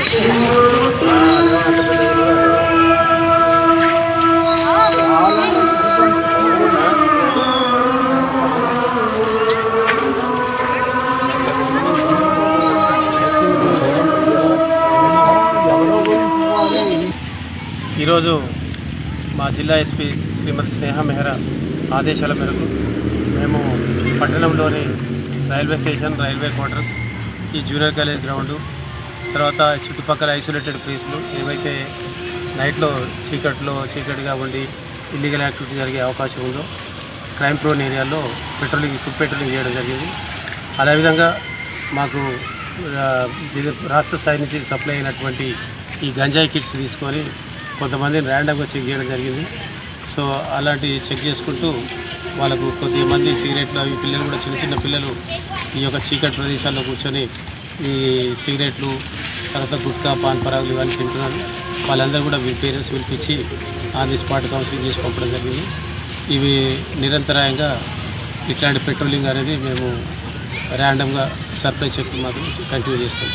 ఈరోజు మా జిల్లా ఎస్పీ శ్రీమతి స్నేహ మెహ్రా ఆదేశాల మేరకు మేము పట్టణంలోని రైల్వే స్టేషన్, రైల్వే క్వార్టర్స్, ఈ జూనియర్ కాలేజ్ గ్రౌండు, తర్వాత చుట్టుపక్కల ఐసోలేటెడ్ ప్లేస్లు ఏవైతే నైట్లో చీకటిగా ఉండి ఇల్లీగల్ యాక్టివిటీ జరిగే అవకాశం ఉందో క్రైమ్ ప్రోన్ ఏరియాలో ఫుడ్ పెట్రోలింగ్ చేయడం జరిగింది. అదేవిధంగా మాకు రాష్ట్ర స్థాయి నుంచి సప్లై అయినటువంటి ఈ గంజాయి కిట్స్ తీసుకొని కొంతమందిని ర్యాండమ్గా చెక్ చేయడం జరిగింది. సో అలాంటి చెక్ చేసుకుంటూ వాళ్ళకు కొద్దిమంది సిగరెట్లు అవి పిల్లలు కూడా చిన్న పిల్లలు ఈ యొక్క చీకటి ప్రదేశాల్లో కూర్చొని ఈ సిగరెట్లు, తర్వాత గుట్కా, పాన్ పరాగులు ఇవన్నీ తింటున్నారు. వాళ్ళందరూ కూడా పేరెంట్స్ పిలిపించి ఆన్ ది స్పాట్ కౌన్సిలింగ్ చేసి పంపడం జరిగింది. ఇవి నిరంతరాయంగా ఇట్లాంటి పెట్రోలింగ్ అనేది మేము ర్యాండమ్గా సర్ప్రైజ్ చెక్ మాత్రం కంటిన్యూ చేస్తాం.